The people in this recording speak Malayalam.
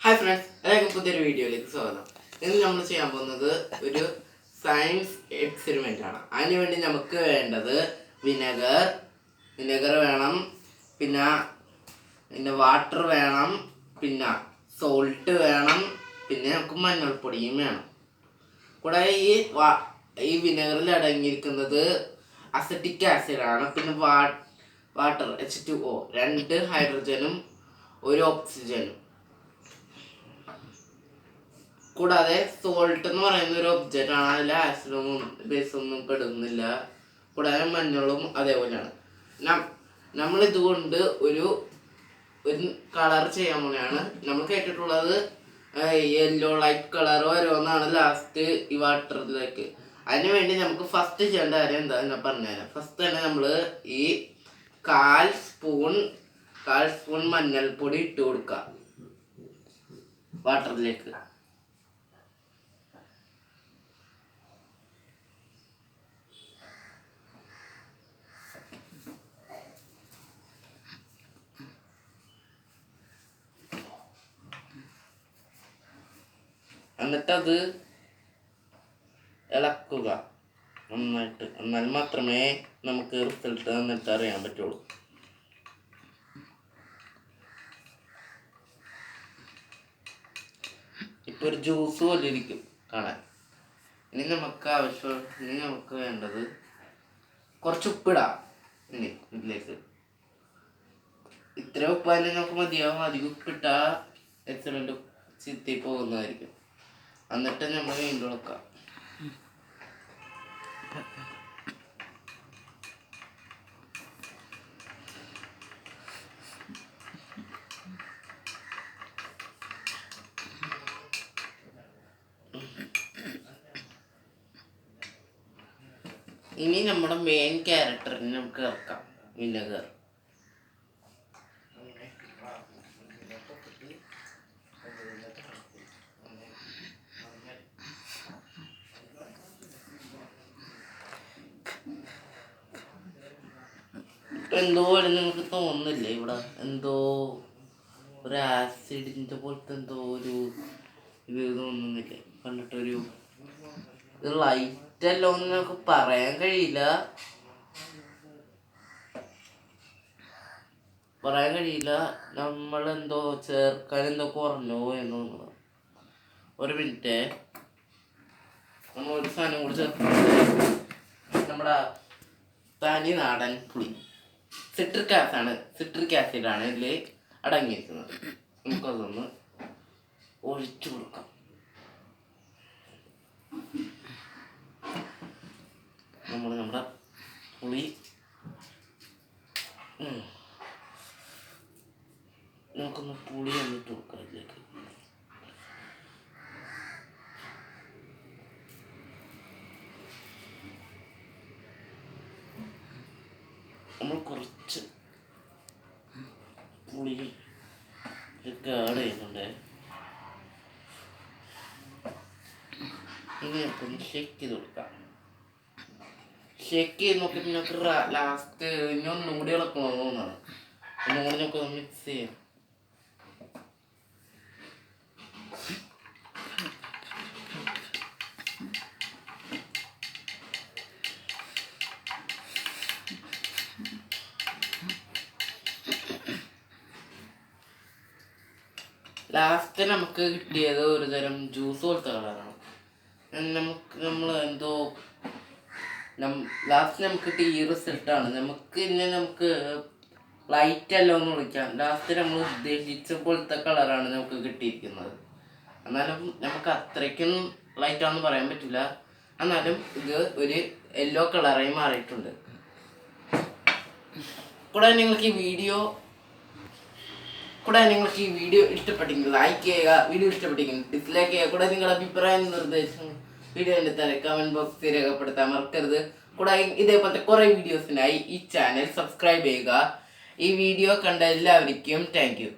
ഹായ് ഫ്രണ്ട്സ്, എല്ലാവർക്കും പുതിയൊരു വീഡിയോയിലേക്ക് സ്വാഗതം. ഇന്ന് നമ്മൾ ചെയ്യാൻ പോകുന്നത് ഒരു സയൻസ് എക്സ്പെരിമെൻ്റ് ആണ്. അതിനുവേണ്ടി നമുക്ക് വേണ്ടത് വിനെഗർ വേണം, പിന്നെ വാട്ടർ വേണം, പിന്നെ സോൾട്ട് വേണം, പിന്നെ നമുക്ക് മഞ്ഞൾപ്പൊടിയും വേണം. കൂടാതെ ഈ വിനെഗറിൽ അടങ്ങിയിരിക്കുന്നത് അസറ്റിക് ആസിഡാണ്. പിന്നെ വാട്ടർ H2O, 2 ഹൈഡ്രജനും 1 ഓക്സിജനും. കൂടാതെ സോൾട്ട് എന്ന് പറയുന്ന ഒരു ഒബ്ജക്റ്റ് ആണ്. അതിൽ ആസിഡൊന്നും ബേസൊന്നും പെടുന്നില്ല. കൂടാതെ മഞ്ഞളും അതേപോലെയാണ്. നമ്മളിതുകൊണ്ട് ഒരു കളർ ചെയ്യാൻ പോലെയാണ്. നമ്മൾ കേട്ടിട്ടുള്ളത് യെല്ലോ ലൈറ്റ് കളർ വരുമെന്നാണ് ലാസ്റ്റ് ഈ വാട്ടറിലേക്ക്. അതിന് വേണ്ടി നമുക്ക് ഫസ്റ്റ് ചെയ്യേണ്ട കാര്യം എന്താണെന്ന് ഞാൻ പറഞ്ഞുതരാം. ഫസ്റ്റ് തന്നെ നമ്മൾ ഈ കാൽ സ്പൂൺ മഞ്ഞൾപ്പൊടി ഇട്ട് കൊടുക്കുക വാട്ടറിലേക്ക്. എന്നിട്ടത് ഇളക്കുക നന്നായിട്ട്. എന്നാൽ മാത്രമേ നമുക്ക് റിസൾട്ട് എന്നിട്ട് അറിയാൻ പറ്റുള്ളൂ. ഇപ്പോൾ ഒരു ജ്യൂസ് പോലെ ഇരിക്കും കാണാൻ. ഇനി നമുക്ക് വേണ്ടത് കുറച്ച് ഉപ്പിടാം. ഇനി ഇതിലേക്ക് ഇത്ര ഉപ്പായാലും നമുക്ക് മതിയാവും. അധികം ഉപ്പിട്ടാൽ എക്സലൻ്റ് ചിത്തി പോകുന്നതായിരിക്കും. എന്നിട്ട് നമ്മൾ വീണ്ടും ഇളക്കാം. ഇനി നമ്മുടെ മെയിൻ ക്യാരക്ടറിന് നമുക്ക് ഇറക്കാം, വിനെഗർ. എന്തോ നിങ്ങൾക്ക് തോന്നുന്നില്ലേ, ഇവിടെ എന്തോ ഒരു ആസിഡിൻ്റെ പോലത്തെ എന്തോ ഒരു ഇത് തോന്നുന്നില്ലേ? കണ്ടിട്ടൊരു ഇത് ലൈറ്റല്ലോ എന്ന് നമുക്ക് പറയാൻ കഴിയില്ല. നമ്മളെന്തോ ചേർക്കാൻ എന്തോ കുറഞ്ഞോ എന്ന് തോന്നുന്നത്. ഒരു മിനിറ്റ്, നമ്മൾ ഒരു സാധനം കൂടി ചേർക്കുന്നത് നമ്മുടെ തനി നാടൻ പുളി, സിട്രിക് ആസിഡാണ് ഇതിൽ അടങ്ങിയിരിക്കുന്നത്. നമുക്കതൊന്ന് ഒഴിച്ചു കൊടുക്കാം. നമ്മുടെ പുളി നമുക്കൊന്ന് പുളി എന്നിട്ട് കൊടുക്കാം ഇതിലേക്ക്. നമ്മൾ കുറച്ച് പുളി ആഡ് ചെയ്യുന്നുണ്ട്. ഇനി നമുക്കൊന്ന് ഷേക്ക് ചെയ്ത് കൊടുക്കാം. ഷേക്ക് ചെയ്ത് നോക്കി നമുക്ക് ലാസ്റ്റ് ഇനി ഒന്നും കൂടി ഇളക്കണമെന്നാണ്. ഒന്നുകൂടി നമുക്ക് മിക്സ് ചെയ്യാം. ലാസ്റ്റ് നമുക്ക് കിട്ടിയത് ഒരു തരം ജ്യൂസ് പോലത്തെ കളറാണ്. ലാസ്റ്റ് നമുക്ക് കിട്ടിയ ഈ റിസൾട്ടാണ്. നമുക്ക് ലൈറ്റ് അല്ല എന്ന് വിളിക്കാം. ലാസ്റ്റ് നമ്മൾ ഉദ്ദേശിച്ച പോലത്തെ കളറാണ് നമുക്ക് കിട്ടിയിരിക്കുന്നത്. എന്നാലും നമുക്ക് അത്രയ്ക്കും ലൈറ്റാണെന്ന് പറയാൻ പറ്റില്ല. എന്നാലും ഇത് ഒരു യെല്ലോ കളറായി മാറിയിട്ടുണ്ട്. കൂടാതെ നിങ്ങൾക്ക് ഈ വീഡിയോ ഇഷ്ടപ്പെട്ടെങ്കിൽ ലൈക്ക് ചെയ്യുക, വീഡിയോ ഇഷ്ടപ്പെട്ടെങ്കിൽ ഡിസ്ലൈക്ക് ചെയ്യുക. കൂടാതെ നിങ്ങളുടെ അഭിപ്രായം നിർദ്ദേശം വീഡിയോൻ്റെ താഴെ കമൻറ്റ് ബോക്സിൽ രേഖപ്പെടുത്താൻ മറക്കരുത്. കൂടാതെ ഇതേപോലത്തെ കുറേ വീഡിയോസിനായി ഈ ചാനൽ സബ്സ്ക്രൈബ് ചെയ്യുക. ഈ വീഡിയോ കണ്ട എല്ലാവർക്കും താങ്ക് യു.